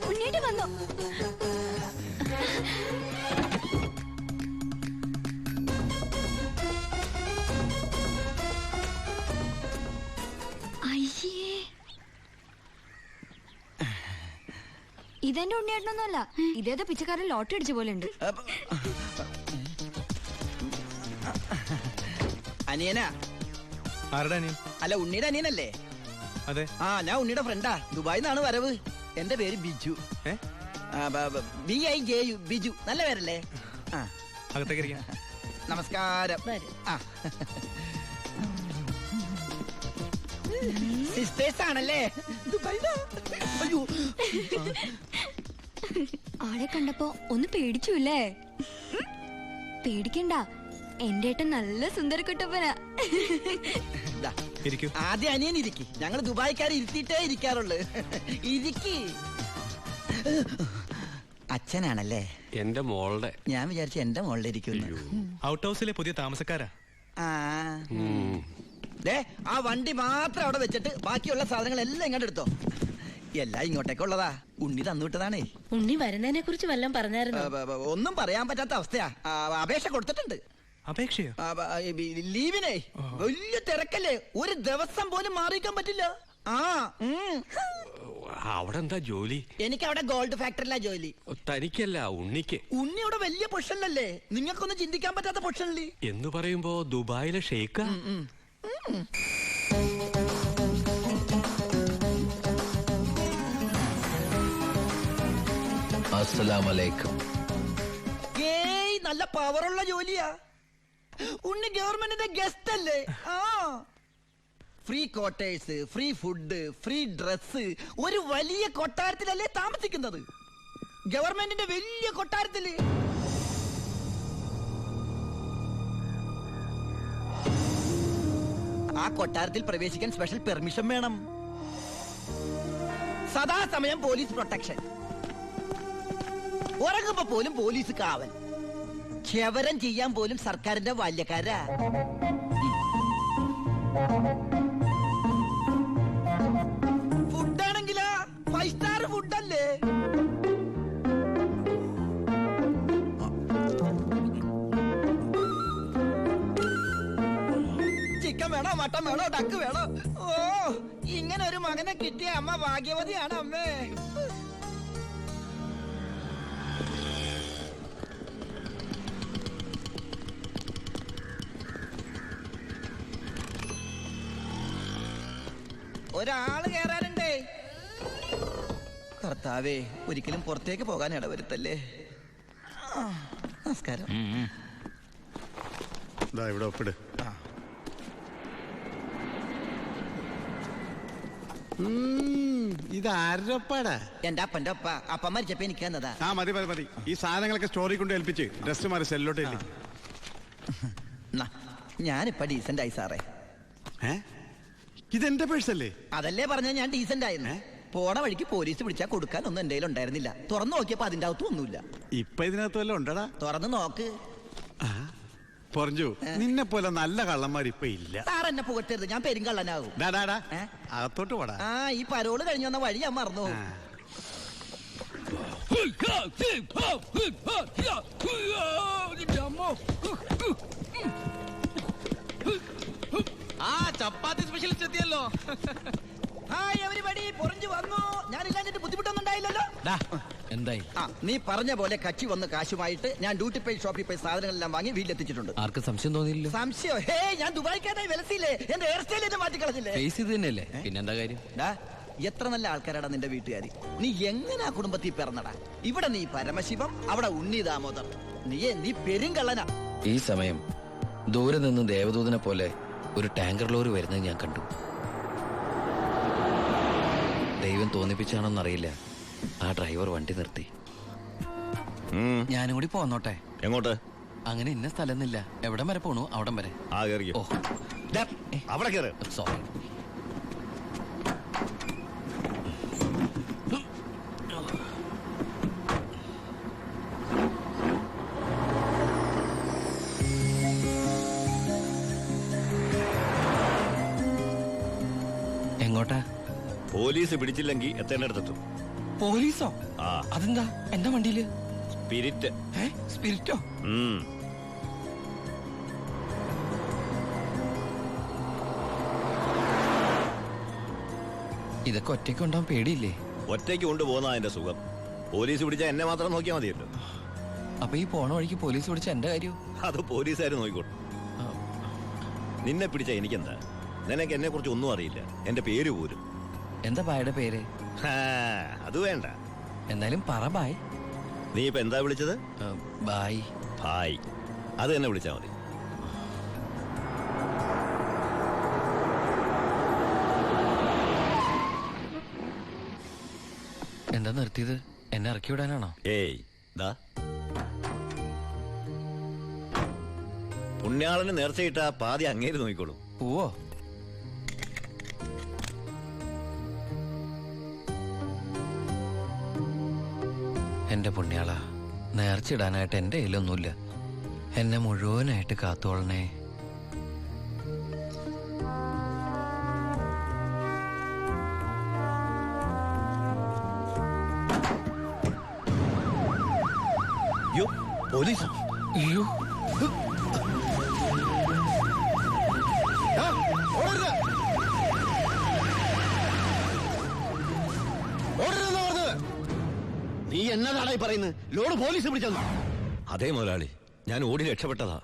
ഉണ്ണീട്ട് വന്നു. ഇതെന്റെ ഉണ്ണിയേട്ടനൊന്നുമല്ല, ഇതേതോ പിച്ചക്കാരൻ ലോട്ടറി അടിച്ച പോലെ ഉണ്ട്. അനിയനാ? ആരുടെ അനിയൻ? അല്ല, ഉണ്ണിയുടെ അനിയനല്ലേ? അതെ. ആ, ഞാൻ ഉണ്ണിയുടെ ഫ്രണ്ടാ. ദുബായിൽ നിന്നാണ് വരവ്. എന്റെ പേര് ബിജു. BIJU, ബിജു. നല്ല പേരല്ലേ? അകത്തേക്ക്. നമസ്കാരം. സിസ്റ്റേഴ്സ് ആണല്ലേ? അയ്യോ, ആളെ കണ്ടപ്പോ ഒന്ന് പേടിച്ചുല്ലേ? പേടിക്കണ്ട, എന്റെ ഏട്ടൻ നല്ല സുന്ദരക്കുട്ടപ്പനാ. ആദ്യം അനിയൻ ഇരിക്കി. ഞങ്ങൾ ദുബായിക്കാർ ഇരുത്തിയിട്ടേ ഇരിക്കാറുള്ളു. ഇരിക്കി. അച്ഛനാണല്ലേ? എന്റെ മോളുടെ. ഞാൻ വിചാരിച്ചു എന്റെ മോളുടെ ഇരിക്കുന്നു. ഔട്ട് ഹൗസിലെ പുതിയ താമസക്കാരാ. ആ വണ്ടി മാത്രം അവിടെ വെച്ചിട്ട് ബാക്കിയുള്ള സാധനങ്ങളെല്ലാം ഇങ്ങോട്ട് എടുത്തോ. എല്ലാം ഇങ്ങോട്ടേക്കുള്ളതാ. ഉണ്ണി തന്നുവിട്ടതാണേ. ഉണ്ണി വരുന്നതിനെ കുറിച്ച് വല്ലതും പറഞ്ഞായിരുന്നു? ഒന്നും പറയാൻ പറ്റാത്ത അവസ്ഥയാ. അപേക്ഷ കൊടുത്തിട്ടുണ്ട്. അപേക്ഷയോ? ലീവിനെ. വലിയ തിരക്കല്ലേ, ഒരു ദിവസം പോലും മാറിയിക്കാൻ പറ്റില്ല. അവിടെ എന്താ ജോലി? എനിക്ക് അവിടെ ഗോൾഡ് ഫാക്ടറിയിലാ ജോലി. തനിക്കല്ല, ഉണ്ണിക്ക്. ഉണ്ണി അവിടെ വലിയ പൊഷനിലല്ലേ? നിങ്ങൾക്കൊന്നും ചിന്തിക്കാൻ പറ്റാത്ത പൊഷനില്ലേ എന്ന് പറയുമ്പോ ദുബായിലെ ഷെയ്ക്കാ? അസ്സലാമലൈക്കും. നല്ല പവറുള്ള ജോലിയാ. ഉണ്ണി ഗവൺമെന്റിന്റെ ഗസ്റ്റ് അല്ലേ? Free quarters, free food, free dress. ഒരു വലിയ കൊട്ടാരത്തിലല്ലേ താമസിക്കുന്നത്? ഗവൺമെന്റിന്റെ വലിയ കൊട്ടാരത്തില്. ആ കൊട്ടാരത്തിൽ പ്രവേശിക്കാൻ സ്പെഷ്യൽ പെർമിഷൻ വേണം. സദാസമയം പോലീസ് പ്രൊട്ടക്ഷൻ. ഉറങ്ങുമ്പോ പോലും പോലീസ് കാവൽ. ക്ഷവരം ചെയ്യാൻ പോലും സർക്കാരിന്റെ ബാല്യക്കാരാ. ഫുഡാണെങ്കിലാ 5 സ്റ്റാർ ഫുഡല്ലേ? ചിക്കൻ വേണോ, മട്ടൻ വേണോ, ഡക്ക് വേണോ? ഓ, ഇങ്ങനെ ഒരു മകനെ കിട്ടിയ അമ്മ ഭാഗ്യവതിയാണ് അമ്മേ. ഒരാള് കേറാനുണ്ടേ. കർത്താവേ, ഒരിക്കലും പുറത്തേക്ക് പോകാൻ ഇടവരുത്തല്ലേ. നമസ്കാരം. ഇവിടെ ഒപ്പിട്. ഇതാരുടെ ഒപ്പാടാ? എന്റെ അപ്പന്റെ ഒപ്പ. അപ്പം മരിച്ചപ്പോ എനിക്ക് തന്നതാ. മതി മതി മതി. ഈ സാധനങ്ങളൊക്കെ സ്റ്റോറി കൊണ്ട് ഏൽപ്പിച്ച് ഡ്രസ് മാറി സെല്ലോട്ട്. ഞാനിപ്പ ഡീസന്റ് ആയി സാറേ. ഇതെന്റെ പേഴ്സല്ലേ? അതല്ലേ പറഞ്ഞ ഞാൻ ഡീസന്റ് ആയിരുന്നു. പോണ വഴിക്ക് പോലീസ് വിളിച്ചാ കൊടുക്കാൻ ഒന്നും എന്റെ ഉണ്ടായിരുന്നില്ല. തുറന്നു നോക്കിയപ്പോ അതിന്റെ അകത്തും ഒന്നുമില്ല. ഇപ്പൊ ഇതിനകത്ത് വല്ലതും ഉണ്ടടാ? തുറന്നു നോക്ക്. പറഞ്ഞു, നിന്നെ പോലെ നല്ല കള്ളന്മാർ ഇപ്പൊ ഇല്ല. സാർ എന്നെ പുകട്ടരുത്, ഞാൻ പെരുങ്കള്ളനാകും. അകത്തോട്ട് പോടാ. ഈ പരോള് കഴിഞ്ഞു വന്ന വഴി ഞാൻ മറന്നു. ചപ്പാത്തി സ്പെഷ്യലിസ്റ്റ് എത്തിയല്ലോ. ഹായ് എവരിബഡി, പൊറിഞ്ഞു വന്നു. ഞാനില്ലാഞ്ഞിട്ട് ബുദ്ധിമുട്ടൊന്നും ഉണ്ടായില്ലല്ലോ. എന്തായി? നീ പറഞ്ഞ പോലെ കച്ചി വന്ന് കാശുമായിട്ട് ഞാൻ ഡ്യൂട്ടി പെയ്ഡ് ഷോപ്പിൽ പോയി സാധനങ്ങളെല്ലാം വാങ്ങി വീട്ടിലെത്തിച്ചിട്ടുണ്ട്. ആർക്കും സംശയം തോന്നിയില്ല? സംശയം? ഹേ, ഞാൻ ദുബായിക്കാരായി വിലസില്ലേ? എന്റെ ഹെയർ സ്റ്റൈൽ എന്നെ മാറ്റിക്കളഞ്ഞില്ലേ? ഫേസ് ഇത് തന്നെയല്ലേ, പിന്നെന്താ കാര്യം? എത്ര നല്ല ആൾക്കാരാടാ നിന്റെ വീട്ടുകാരി. നീ എങ്ങനാ കുടുംബത്തിൽ പിറന്നടാ? ഇവിടെ നീ പരമശിവം, അവിടെ ഉണ്ണി ദാമോദർ. നീ പെരുങ്കള്ളനാ. ഈ സമയം ദൂരെ നിന്ന് ദേവദൂതനെ പോലെ ഒരു ടാങ്കർ ലോറി വരുന്നത് ഞാൻ കണ്ടു. ദൈവം തോന്നിപ്പിച്ചാണോന്നറിയില്ല, ആ ഡ്രൈവർ വണ്ടി നിർത്തി. ഞാനും കൂടി പോന്നോട്ടെ? എങ്ങോട്ട്? അങ്ങനെ ഇന്ന സ്ഥലമൊന്നുമില്ല, എവിടം വരെ പോണു അവിടം വരെ. ഓ, അവിടെ കേറ്. സോറി. എങ്ങോട്ടാ? പോലീസ് പിടിച്ചില്ലെങ്കിൽ എത്തേണ്ടടുത്തെത്തും. പോലീസോ? ആ അതെന്താ എന്റെ വണ്ടിയില്? സ്പിരിറ്റ്. സ്പിരിറ്റോ? ഇതൊക്കെ ഒറ്റയ്ക്ക് ഉണ്ടാവാൻ പേടിയില്ലേ? ഒറ്റയ്ക്ക് കൊണ്ടുപോകുന്ന അതിന്റെ സുഖം. പോലീസ് പിടിച്ചാൽ എന്നെ മാത്രം നോക്കിയാൽ മതിയല്ലോ. അപ്പൊ ഈ പോണ വഴിക്ക് പോലീസ് പിടിച്ച എന്റെ കാര്യം? അത് പോലീസുകാർ നോക്കിക്കോട്ടെ. നിന്നെ പിടിച്ച എനിക്കെന്താ? നിനക്ക് എന്നെ കുറിച്ച് ഒന്നും അറിയില്ല, എന്റെ പേര് പോലും. എന്താ ബായുടെ പേര്? അത് വേണ്ട. എന്നാലും പറ ബായ്. നീ ഇപ്പൊ എന്താ വിളിച്ചത്? ബായ്. ഭായ്, അത് തന്നെ വിളിച്ചാ മതി. എന്താ നിർത്തിയത്? എന്നെ ഇറക്കി വിടാനാണോ? ഏയ് ദാ, പുണ്യാളന് നേർച്ചയിട്ട പാതി അങ്ങേര് നോക്കിക്കോളൂ. പോവോ? എന്റെ പുണ്യാള, നേർച്ചിടാനായിട്ട് എന്റെ കയ്യിലൊന്നുമില്ല. എന്നെ മുഴുവനായിട്ട് കാത്തോളണേ. പോലീസ്. അയ്യോ, നീ എന്നതാടാ പറയുന്നത്? ലോഡ് പോലീസ് പിടിച്ചെന്നു. അതേ മുതലാളി, ഞാൻ ഓടി രക്ഷപ്പെട്ടതാ.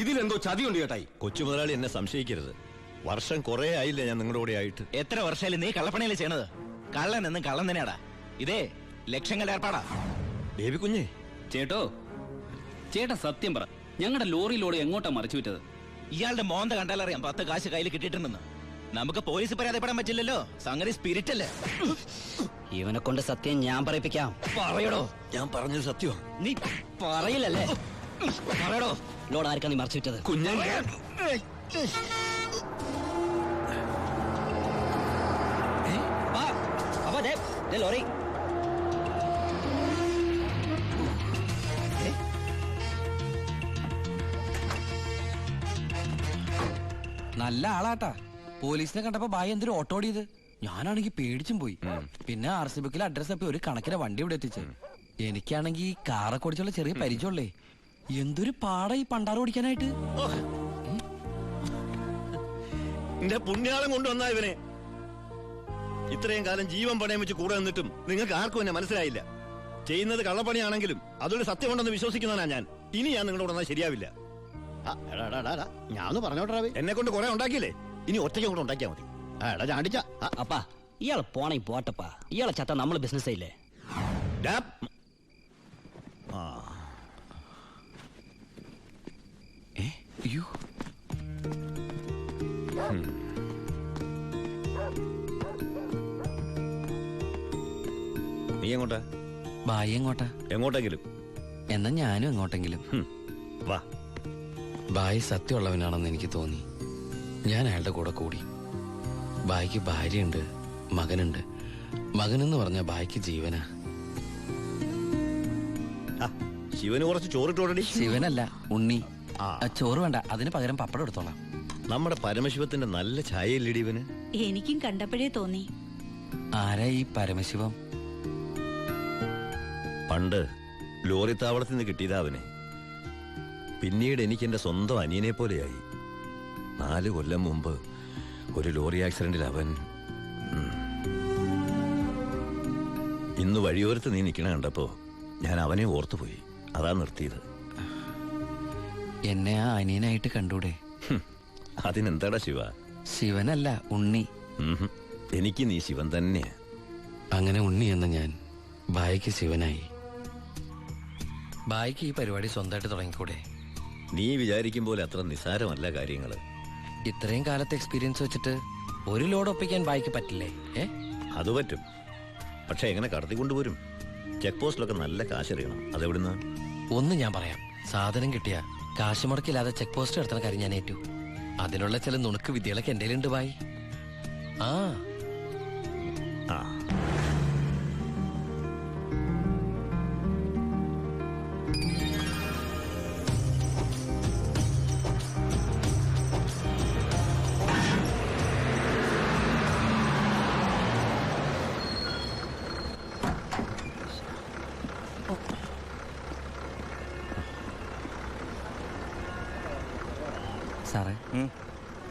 ഇതിലെന്തോ ചതിയുണ്ട് ചേട്ടായി. കൊച്ചു മുതലാളി എന്നെ സംശയിക്കരുത്. വർഷം കുറെ ആയില്ലേ ഞാൻ നിങ്ങളുടെ കൂടെ ആയിട്ട്. എത്ര വർഷമായാലും നീ കള്ളപ്പണിയല്ലേ ചെയ്യണത്? കള്ളൻ എന്നും കള്ളൻ തന്നെയാടാ. ഇതേ ലക്ഷങ്ങളുടെ ഏർപ്പാടാ. ബേബി കുഞ്ഞേ, ചേട്ടോ, ചേട്ടാ സത്യം പറ, ഞങ്ങളുടെ ലോറിയിലോട് എങ്ങോട്ടാ മറിച്ചു വിറ്റത്? ഇയാളുടെ മോന്ത കണ്ടാലറിയാം 10 കാശ് കയ്യിൽ കിട്ടിയിട്ടുണ്ടെന്ന്. നമുക്ക് പോലീസ് പരാതിപ്പെടാൻ പറ്റില്ലല്ലോ, സംഗതി സ്പിരിറ്റ് അല്ലേ. ഇവനെ കൊണ്ട് സത്യം ഞാൻ പറയിപ്പിക്കാം. പറയടോ. ഞാൻ പറഞ്ഞത് സത്യമാണ്. നീ പറയില്ലല്ലേ? പറയടോ. ലോഡ് ആർക്കാ നീ മറിച്ചു വിറ്റത്? കുഞ്ഞേ, ലോറി നല്ല ആളാട്ടാ. പോലീസിനെ കണ്ടപ്പോ ബായ് എന്തൊരു ഓട്ടോ ഓടിയത്. ഞാനാണെങ്കി പേടിച്ചും പോയി. പിന്നെ RC ബുക്കിൽ അഡ്രസ് തപ്പി ഒരു കണക്കിന് വണ്ടി ഇവിടെ എത്തിച്ച്. എനിക്കാണെങ്കി കാറൊക്കെ ഓടിച്ചുള്ള ചെറിയ പരിചയമുള്ളേ. എന്തൊരു പാടാ ഈ പണ്ടാറ് ഓടിക്കാനായിട്ട്. എന്റെ പുണ്യാളം കൊണ്ടുവന്നാ ഇവനെ. ഇത്രയും കാലം ജീവൻ പണയം വെച്ച് കൂടെ നിന്നിട്ടും നിങ്ങൾക്ക് ആർക്കും എന്നെ മനസ്സിലായില്ല. ചെയ്യുന്നത് കള്ളപ്പണിയാണെങ്കിലും അതൊരു സത്യമുണ്ടെന്ന് വിശ്വസിക്കുന്നവനാ ഞാൻ. ഇനി ഞാൻ നിങ്ങളോട് വന്നാൽ ശരിയാവില്ല. ഞാൻ പറഞ്ഞോട്ടെ, എന്നെ കൊണ്ട് കുറെ ഉണ്ടാക്കിയില്ലേ, ഇനി ഒറ്റയ്ക്ക് കൂടെ ഉണ്ടാക്കിയാ മതി. ചാണ്ടിച്ച. അപ്പാ, ഇയാളെ പോണേ പോട്ടപ്പാ. ഇയാളെ ചത്ത നമ്മള് ബിസിനസ് ഇല്ലേ? അയ്യോ, നീ എങ്ങോട്ടാ? ബായ് എങ്ങോട്ടാ? എങ്ങോട്ടെങ്കിലും. എന്നാ ഞാനും എങ്ങോട്ടെങ്കിലും. വാ. ബായ് സത്യമുള്ളവനാണെന്ന് എനിക്ക് തോന്നി. ഞാൻ അയാളുടെ കൂടെ കൂടി. ബായ്ക്ക് ഭാര്യയുണ്ട്, മകനുണ്ട്. മകനെന്ന് പറഞ്ഞ ബായ്ക്ക് ജീവനാ. ശിവന് കുറച്ച് ചോറിട്ടോടി. ശിവനല്ല, ഉണ്ണി. ചോറ് വേണ്ട, അതിന് പകരം പപ്പടം എടുത്തോളാം. നമ്മുടെ പരമശിവത്തിന്റെ നല്ല ഛായയില്ലടി ഇവന്. എനിക്കും കണ്ടപ്പോഴേ തോന്നി. ആരാ ഈ പരമശിവം? പണ്ട് ലോറി താവളത്തിൽ നിന്ന് കിട്ടിയതാ അവനെ. പിന്നീട് എനിക്ക് എന്റെ സ്വന്തം അനിയനെ പോലെയായി. 4 കൊല്ലം മുമ്പ് ഒരു ലോറി ആക്സിഡന്റിൽ അവൻ. ഇന്ന് വഴിയോരത്ത് നീ നിൽക്കണ കണ്ടപ്പോ ഞാൻ അവനെ ഓർത്തുപോയി. അതാ നിർത്തിയത്. എന്നെ ആ അനിയനായിട്ട് കണ്ടൂടെ? അതിനെന്താടാ ശിവ? ശിവനല്ല, ഉണ്ണി. എനിക്ക് നീ ശിവൻ തന്നെയാ. അങ്ങനെ ഉണ്ണി എന്ന ഞാൻ ബായ്ക്ക് ശിവനായി. ബായ്ക്ക് ഈ പരിപാടി സ്വന്തമായിട്ട് തുടങ്ങിക്കൂടെ? നീ വിചാരിക്കും പോലെ അത്ര നിസാരമല്ല കാര്യങ്ങള്. ഇത്രയും കാലത്തെ എക്സ്പീരിയൻസ് വെച്ചിട്ട് ഒരു ലോഡ് ഒപ്പിക്കാൻ ബായ്ക്ക് പറ്റില്ലേ? അത് പറ്റും. പക്ഷെ എങ്ങനെ കടത്തിക്കൊണ്ടുപോരും? ചെക്ക് പോസ്റ്റിലൊക്കെ നല്ല കാശറിയണം. അതെവിടുന്ന്? ഒന്ന് ഞാൻ പറയാം. സാധനം കിട്ടിയ കാശ് മുടക്കില്ലാതെ ചെക്ക് പോസ്റ്റ് എടുത്തുന്ന കാര്യം ഞാൻ ഏറ്റു. അതിനുള്ള ചില നുണുക്ക് വിദ്യകളൊക്കെ എൻ്റെ കയ്യിലുണ്ട് ബായ്. ആ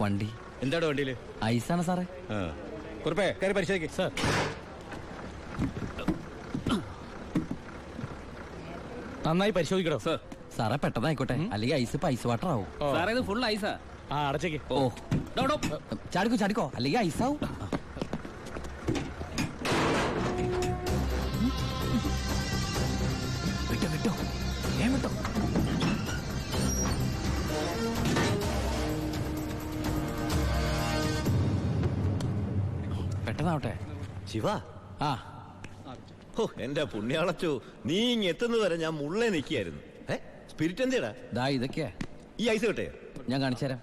വണ്ടി എന്താണ് വണ്ടിയില്? ഐസാണ് സാറേ. കുറിപ്പേ കയറി പരിശോധിക്കും സാർ. നന്നായി പരിശോധിക്കണോ സാർ? സാറേ പെട്ടെന്നായിക്കോട്ടെ, അല്ലെങ്കിൽ ഐസ് പൈസ വാട്ടർ ആവും. സാറേ ഇത് ഫുൾ ഐസാ. ആ അടച്ചേക്ക്. ഓ ചാടിക്കോ ചാടിക്കോ, അല്ലെങ്കിൽ ഐസാവും. വിട്ടോ വിട്ടോ വിട്ടോ. പെട്ടെന്നാവട്ടെ. ശിവ, ആ ഓ എന്റെ പുണ്യാളച്ചോ, നീ ഇങ്ങ് എത്തുന്നത് വരെ ഞാൻ മുള്ളേ നിൽക്കുകയായിരുന്നു. സ്പിരിറ്റ് എന്തിടാ? ദാ ഇതൊക്കെയാ. ഈ ഐസ് കിട്ടേ? ഞാൻ കാണിച്ചുതരാം.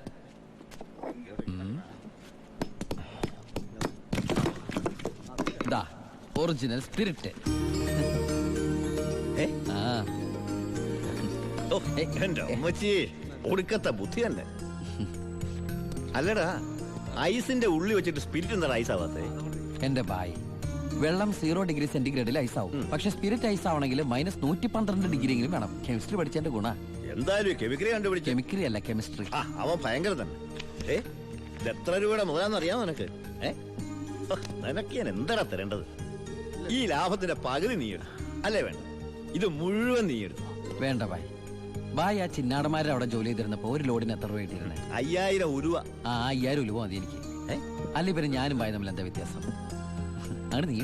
ദാ ഒറിജിനൽ സ്പിരിറ്റ്. ആ ഓ എന്റെ അമ്മച്ചി, ഒടുക്കത്തെ ബുദ്ധി തന്നെ. അല്ലടാ, ഐസിന്റെ ഉള്ളി വെച്ചിട്ട് സ്പിരിറ്റ് എന്താ ഐസ് ആവാത്തേ? എന്റെ ബായ്, വെള്ളം 0 ഡിഗ്രി സെന്റിഗ്രേഡിൽ ഐസ് ആവും. പക്ഷെ സ്പിരിറ്റ് ഐസ് ആവണമെങ്കിൽ -112 ഡിഗ്രിയെങ്കിലും വേണം. കെമിസ്ട്രി പഠിച്ചതിന്റെ ഗുണ. എന്തായാലും കെമിക്കറി കണ്ടുപിടിച്ചു. കെമിക്കറി അല്ല, കെമിസ്ട്രി. ആ അവൻ ഭയങ്കര തന്നെ. ഇത് എത്ര രൂപയുടെ മുതലാന്ന് അറിയാമോ നിനക്ക്? നിനക്ക് ഞാൻ എന്താടാ തരേണ്ടത്? ഈ ലാഭത്തിന്റെ പകുതി നീ എടുത്തു അല്ലേ? വേണ്ട, ഇത് മുഴുവൻ നീ എടുത്തു. വേണ്ട ബായ്. ബായ് ആ ചിന്നാടന്മാരെ അവിടെ ജോലി ചെയ്തിരുന്നപ്പോ ഒരു ലോഡിന് എത്ര രൂപ കിട്ടിയിരുന്നേ? 5000 ഉരുവ. ആ 5000 രൂപ മതി എനിക്ക്. അല്ലെ പിന്നെ ഞാനും ബായ് തമ്മിൽ എന്താ വ്യത്യാസം? അങ്ങനെ നീ